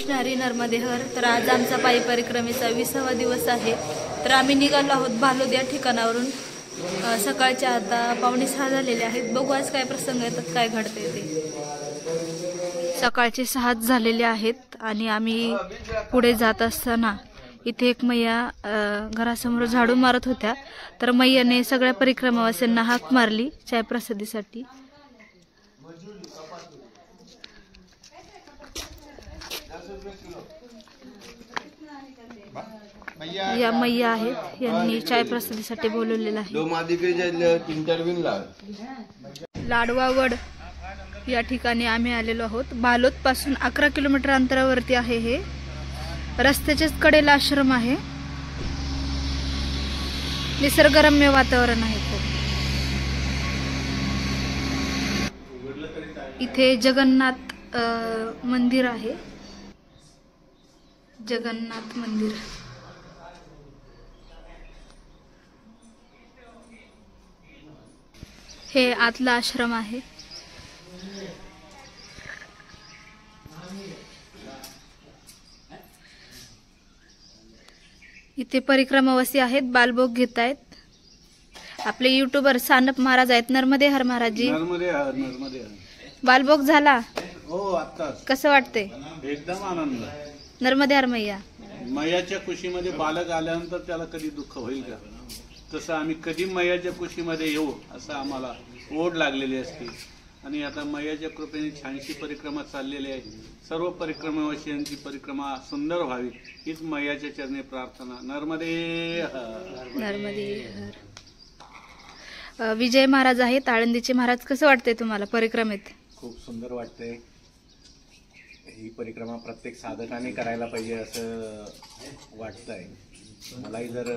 कृष्ण हरी नर्मदे हर। तर आज आमचा पायी परिक्रमेचा 20वा दिवस आहे। तर आम्ही निघालो आहोत बालोद या ठिकाणावरून। सकाळचे आता 5:45 झालेले आहेत। बघू आज काय प्रसंग येतात, काय घडते ते। सकाळचे 6 झालेले आहेत आणि आम्ही पुढे जात असताना इथे एक मैया घरासमोर झाडू मारत होत्या। तर मैयाने सगळ्या परिक्रमावासींना हाक मारली चाय प्रसादीसाठी। या मैया आहेत, यांनी चाय प्रसादीसाठी बोलवलेलं आहे। लाडवावड या ठिकाणी आम्ही आलेलो आहोत। बालोद पासून 11 किलोमीटर अंतरावरती आहे हे। रस्त्याच्याच कडेला आश्रम आहे। निसर्गरम्य वातावरण आहे खूप। इथे जगन्नाथ मंदिर आहे। जगन्नाथ मंदिर हे आतला आश्रम आहे। इथे परिक्रमावासी आहेत, बालभोग घेत आहेत। आपले युट्यूबर सानप महाराज आहेत। नर्मदे हर महाराजजी। नर्मदे हर, नर्मदे हर। बालभोग झाला? हो, आत्ताच। कसं वाटते? एकदम आनंद। नर्मदे हर मैया। मैयाच्या कुशीमध्ये बालक आल्यानंतर त्याला कधी दुःख होईल का? तसं आम्ही कधी मैयाच्या कुशीमध्ये येऊ असं आम्हाला ओढ लागलेली असते। आणि आता मैयाच्या कृपेने छानशी परिक्रमा चाललेली आहे। सर्व परिक्रमावासियांची परिक्रमा सुंदर व्हावी हीच मैयाच्या चरणी प्रार्थना। नर्मदे हर, नर्मदे हर। विजय महाराज आहेत, आळंदीचे महाराज। कसं वाटतंय तुम्हाला परिक्रमेत? खूप सुंदर वाटतंय। ही परिक्रमा प्रत्येक साधकाने करायला पाहिजे असं वाटतंय। मलाही जर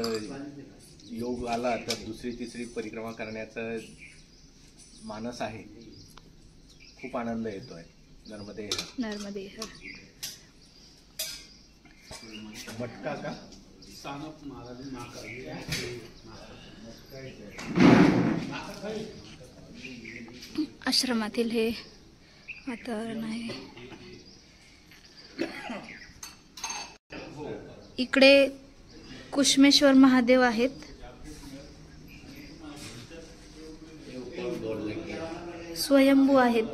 योग आला तर दुसरी तिसरी परिक्रमा करण्याचा मानस आहे। खूप आनंद येतोय। नर्मदे हर, नर्मदे हर। मटका का सानप महाराज आश्रमातील हे वातावरण आहे। इकडे कुष्मेश्वर महादेव आहेत। स्वयंभू आहेत।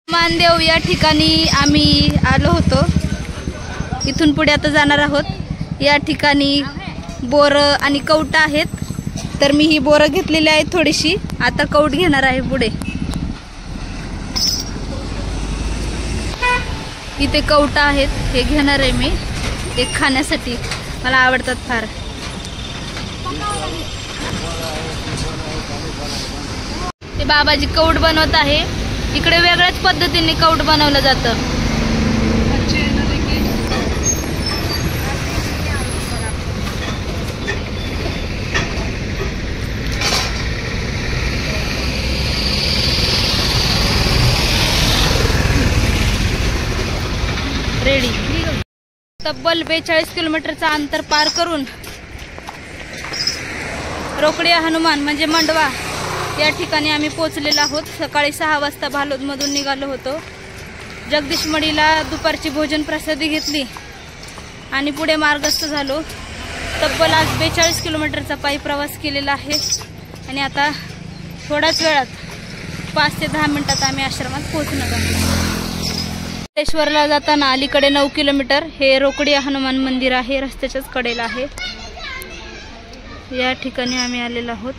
मानदेव या ठिकाणी आम्ही आलो होतो। इथून पुढे आता जाणार आहोत। या ठिकाणी बोर आणि कवट आहेत। तर मी ही बोर घेतलेली आहेत थोडीशी। आता कवट घेणार आहे पुढे। इथे कवट आहेत, हे घेणार आहे मी एक खाण्यासाठी। मला आवडतात फार। ते बाबाजी कवट बनवत आहे। इकडे वेगळ्याच पद्धतीने कवट बनवलं जातं। रेडी। तब्बल 42 किलोमीटरचा अंतर पार करून रोकडिया हनुमान म्हणजे मंडवा या ठिकाणी आम्ही पोहोचलेलो आहोत। सकाळी 6 वाजता बालोद मधून निघालो होतो। जगदीश मडीला दुपारची भोजन प्रसादी घेतली आणि पुढे मार्गस्थ झालो। तब्बल आज 42 किलोमीटरचा पायी प्रवास केलेला आहे आणि आता थोड्याच वेळात 5 ते 10 मिनिटात आम्ही आश्रमात पोहोचणार आहोत। ला जाताना अलीकडे 9 किलोमीटर हे रोकडिया हनुमान मंदिर आहे। रस्त्याच्याच कडेला आहे। या ठिकाणी आम्ही आलेलो आहोत।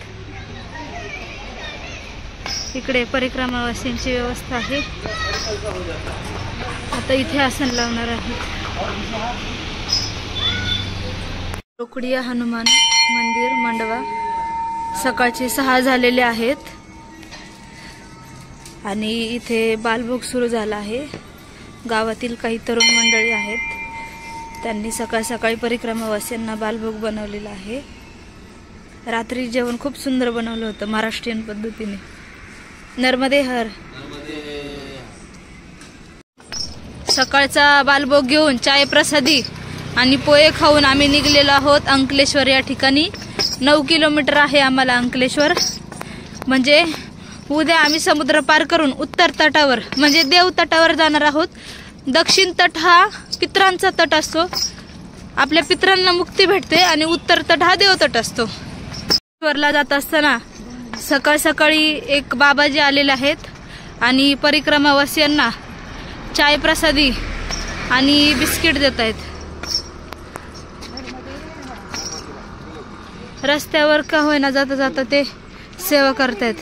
इकडे परिक्रमावासींची व्यवस्था आहे। आता इथे आसन लावणार आहे। रोकडिया हनुमान मंदिर मंडवा। सकाळचे 6 झालेले आहेत आणि इथे बालभोग सुरू झाला आहे। गावातील काही तरुण मंडळी आहेत। त्यांनी सकाळ सकाळी परिक्रमावासींना बालभोग बनवलेला आहे। रात्री जेवण खूप सुंदर बनवलं होतं महाराष्ट्रीयन पद्धतीने। नर्मदे हर। सकाळचा बालभोग घेऊन चाय प्रसादी आणि पोहे खाऊन आम्ही निघलेलो आहोत अंकलेश्वर या ठिकाणी। 9 किलोमीटर आहे आम्हाला अंकलेश्वर, म्हणजे उद्या आम्ही समुद्र पार करून उत्तर तटावर म्हणजे देव तटावर जाणार आहोत. दक्षिण तट हा पितरांचा तट असतो, आपल्या पितरांना मुक्ती भेटते, आणि उत्तर तट हा देव तट असतो. वरला जात असताना सकाळ सकाळी एक बाबाजी आलेले आहेत आणि परिक्रमावासियांना चाय प्रसादी आणि बिस्किट देत आहेत. रस्त्यावर का होईना जाता जाता ते सेवा करतायत.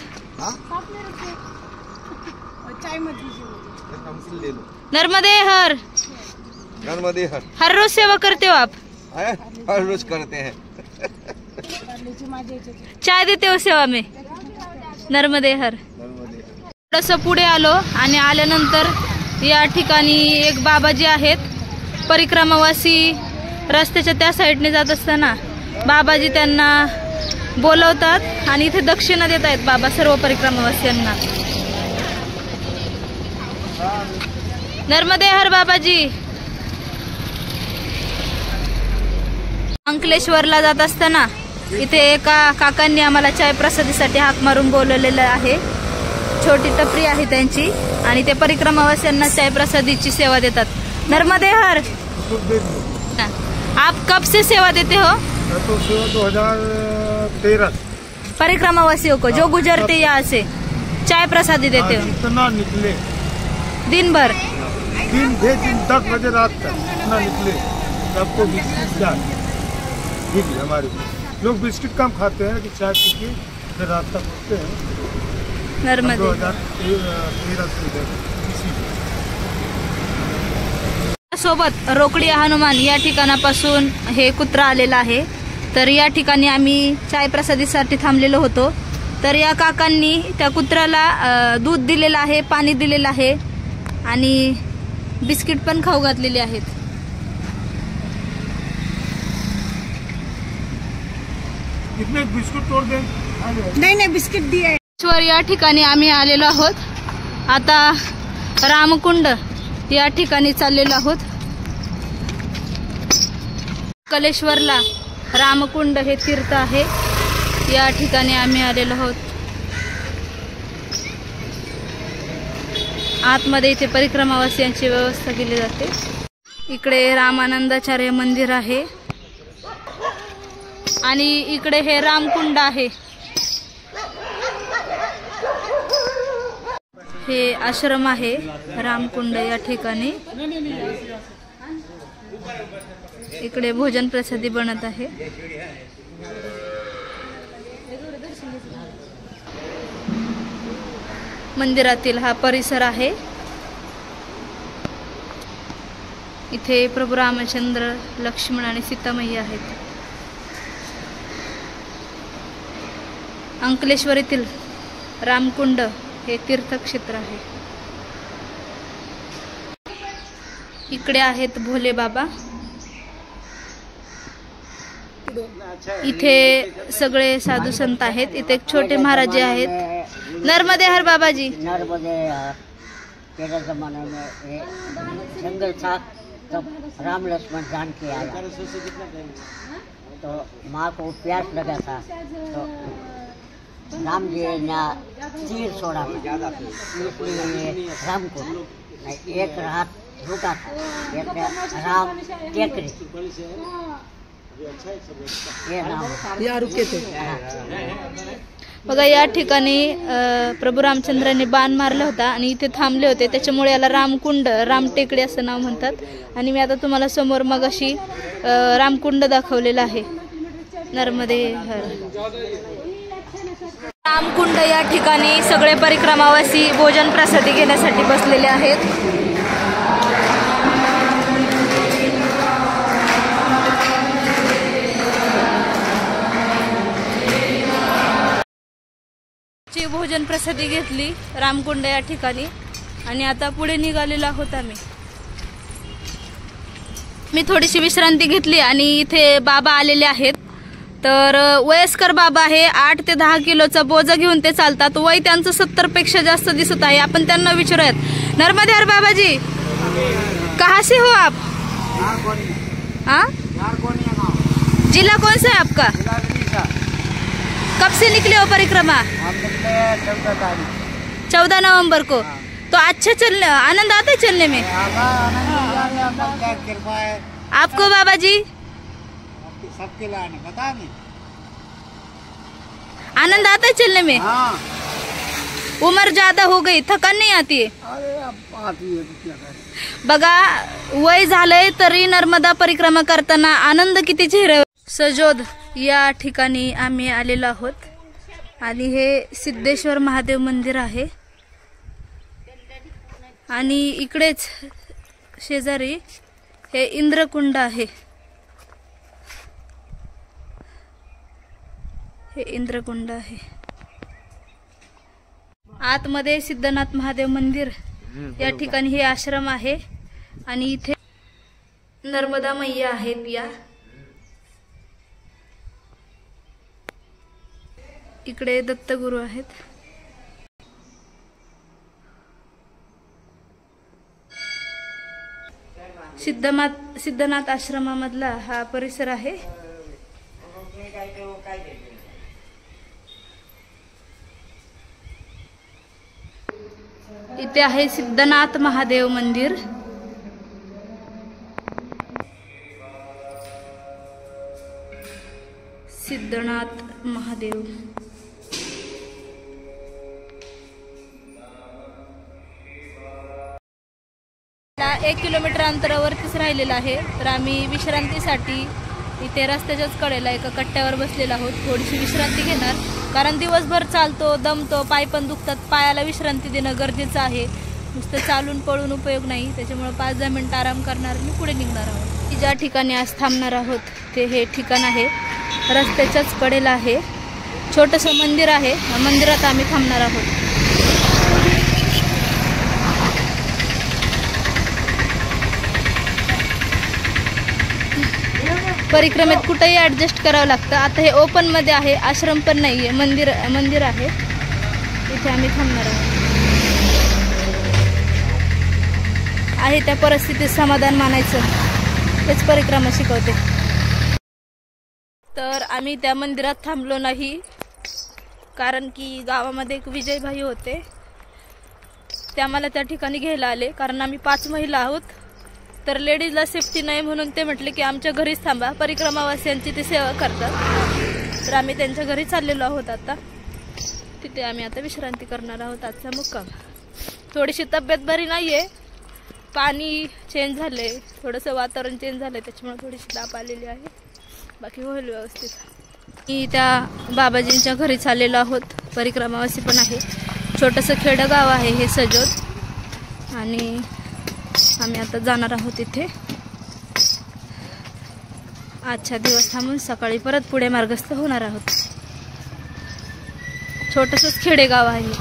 नर्मदे हर हर रोज सेवा करते हो आप? हर रोज करते हैं. चाय देते हो सेवा में? नर्मदे हर. थोडंसं पुढे आलो आणि आल्यानंतर या ठिकाणी एक बाबाजी आहेत. परिक्रमावासी रस्त्याच्या त्या साईडने जात असताना बाबाजी त्यांना बोलवतात आणि इथे दक्षिणा देत आहेत बाबा सर्व परिक्रमावासियांना. नर्मदे हर बाबाजी. अंकलेश्वरला जात असताना इथे एका काकांनी आम्हाला चाय प्रसादीसाठी हाक मारून बोलवलेलं आहे. छोटी टपरी आहे त्यांची आणि ते परिक्रमावासियांना चाय प्रसादीची सेवा देतात. नर्मदे हर. आप कब से सेवा देते हो? 2013 परिक्रमावासियों को जो गुजरते यहाँ से चाय प्रसादी देते हो? इतना निकले दिन भर? दिन 10 बजे रात तक इतना निकले. सबको बिस्किट चाय हमारे लोग बिस्किट कम खाते हैं कि चाय पी के फिर रात तक उठते हैं. नर्मदे. 2013 से सोबत रोकडी हनुमान या ठिकाणापासून हे कुत्रा आलेला आहे. तर या ठिकाणी आम्ही चाय प्रसादीसाठी थांबलेलो होतो. तर या काकांनी त्या कुत्र्याला दूध दिलेलं आहे, पाणी दिलेलं आहे आणि बिस्किट पण खाऊ घातलेले आहेत. कितने बिस्कुट तोड़ दे? नाही बिस्किट दिए. या ठिकाणी आम्ही आलेलो आहोत. आता रामकुंड या ठिकाणी चाललेलो आहोत. कलेश्वरला रामकुंड हे तीर्थ आहे, या ठिकाणी आम्ही आलेलो आहोत. आतमध्ये इथे परिक्रमावासियांची व्यवस्था केली जाते. इकडे रामानंदाचार्य मंदिर आहे आणि इकडे हे रामकुंड आहे. हे आश्रम आहे रामकुंड या ठिकाणी. इकडे भोजन प्रसादी बनत आहे. मंदिरातील हा परिसर आहे. इथे प्रभू रामचंद्र, लक्ष्मण आणि सीतामय्या आहेत. अंकलेश्वर येथील रामकुंड हे तीर्थक्षेत्र आहे. इकडे आहेत भोले बाबा. इथे सगळे साधू संत आहेत. इथे एक छोटे महाराज आहेत. नर्मदे हर बाबाजी. नर्मदे हर. तेरे जमाने में ये जंगल था, तब राम लक्ष्मण जान के आया तो माँ को प्यास लगा था, तो राम जी ने तीर छोड़ा था, इसलिए राम को एक रात रुका था. एक राम टेकरी ये नाम या रुके थे. बघा या ठिकाणी प्रभू रामचंद्रांनी बाण मारला होता आणि इथे थांबले होते, त्याच्यामुळे याला रामकुंड, रामटेकडी असं नाव म्हणतात. आणि मी आता तुम्हाला समोर मग अशी रामकुंड दाखवलेला आहे. नर्मदे हर. रामकुंड या ठिकाणी सगळे परिक्रमावासी भोजन प्रसादी घेण्यासाठी बसलेले आहेत. भोजन प्रसादी घेतली रामकुंड या ठिकाणी आणि आता पुढे निघालेलो आहोत आम्ही. मी थोडीशी विश्रांती घेतली आणि इथे बाबा आलेले आहेत. तर वयस्कर बाबा आहे. 8 ते 10 किलोचा बोजा घेऊन ते चालतात. वय त्यांचं 70 पेक्षा जास्त दिसत आहे. आपण त्यांना विचारूयात. नर्मदे हर बाबाजी, कहाँ से हो आप? हाँ, जिला कौन सा है आपका? कब से निकले हो परिक्रमा? हम निकले 14 तारीख. 14 नवंबर को। तो अच्छा चलने आनंद आता है चलने में आपको बाबा जी? सबके लाने बता नहीं आनंद आता है चलने में? हाँ। उम्र ज्यादा हो गई, थकान नहीं आती है? अरे अब आती है क्या करें। बघा वय झालंय तरी नर्मदा परिक्रमा करताना आनंद किती चेहऱ्यावर। सजोद या ठिकाणी आम्ही आलेलो आहोत आणि हे सिद्धेश्वर महादेव मंदिर आहे आणि इकडेच शेजारी हे इंद्रकुंड आहे। हे इंद्रकुंड आहे। आतमध्ये सिद्धनाथ महादेव मंदिर या ठिकाणी हे आश्रम आहे आणि इथे नर्मदा मैया आहेत। या इकडे दत्तगुरु आहेत। सिद्धनाथ आश्रमामधला हा परिसर आहे। इथे आहे सिद्धनाथ महादेव मंदिर। सिद्धनाथ महादेव ला 1 किलोमीटर अंतरावरतीच राहिलेला आहे। तर आम्ही विश्रांतीसाठी इथे रस्त्याच्याच कडेला एका कट्ट्यावर बसलेलो आहोत। थोडीशी विश्रांती घेणार, कारण दिवसभर चालतो, दमतो, पाय पण दुखतात, पायाला विश्रांती देणं गरजेचं आहे। नुसतं चालून पळून उपयोग नाही, त्याच्यामुळे 5-10 मिनिटं आराम करणार आणि पुढे निघणार आहोत। ज्या ठिकाणी आज थांबणार आहोत ते हे ठिकाण आहे, रस्त्याच्याच कडेला आहे, छोटंसं मंदिर आहे। मंदिरात आम्ही थांबणार आहोत। परिक्रमेत कुठेही ॲडजस्ट करावं लागतं। आता हे ओपन मध्ये आहे, आश्रम पण नाहीये, मंदिर आहे, इथे आम्ही थांबणार आहोत। आहे त्या परिस्थितीत समाधान मानायचं, हेच परिक्रमा शिकवते। तर आम्ही त्या मंदिरात थांबलो नाही, कारण की गावामध्ये एक विजय भाई होते, ते आम्हाला त्या ठिकाणी घ्यायला आले। कारण आम्ही 5 महिला आहोत, तर लेडीजला सेफ्टी नाही म्हणून ते म्हटले की आमच्या घरीच थांबा, परिक्रमावासियांची ते सेवा करतात। तर आम्ही त्यांच्या घरी चाललेलो आहोत। आता तिथे आम्ही आता विश्रांती करणार आहोत। आजचा मुक्काम। थोडीशी तब्येत बरी नाहीये, पाणी चेंज झाले, थोडंसं वातावरण चेंज झालंय, त्याच्यामुळे थोडीशी ताप आलेली आहे, बाकी होईल व्यवस्थित। मी त्या बाबाजींच्या घरी चाललेलो आहोत, परिक्रमावासी पण आहे, छोटंसं खेडगाव आहे हे सजोद, आणि आम्ही आता जाणार आहोत तिथे। आजचा दिवस थांबून सकाळी परत पुढे मार्गस्थ होणार आहोत। छोटंसंच खेडेगाव आहे।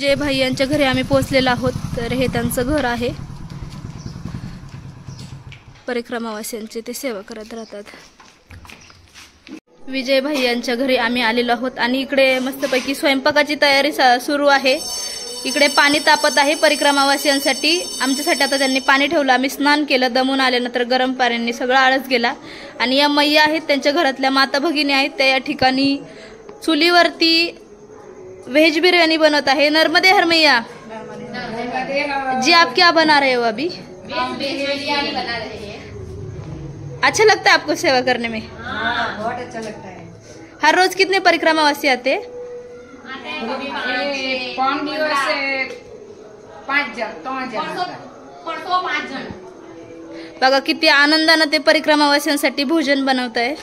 जय भाई यांच्या घरी आम्ही पोहोचलेलो आहोत। तर हे त्यांचं घर आहे, परिक्रमावासियांची ते सेवा करत राहतात। विजय भाई यांच्या घरी आम्ही आलेलो आहोत आणि इकडे मस्तपैकी स्वयंपाकाची तयारी सुरू आहे। इकडे पाणी तापत आहे परिक्रमावासियांसाठी, आमच्यासाठी आता त्यांनी पाणी ठेवलं। आम्ही स्नान केलं, दमून आल्यानंतर गरम पाण्याने सगळं आळस गेला। आणि या मैया आहेत, त्यांच्या घरातल्या माता भगिनी आहेत, त्या या ठिकाणी चुलीवरती व्हेज बिरयानी बनवत आहे। नर्मदे हर मैया जी, आप क्या बना रहे हो अभी? बिरयानी बना रहे हैं। अच्छा लगता है आपको सेवा करने में? हाँ, बहुत अच्छा लगता है। हर रोज कितने परिक्रमावासी आते हैं? 5 दिवस 5 जण। बघा किती आनंदाने ते परिक्रमावासियांसाठी भोजन बनवत आहे।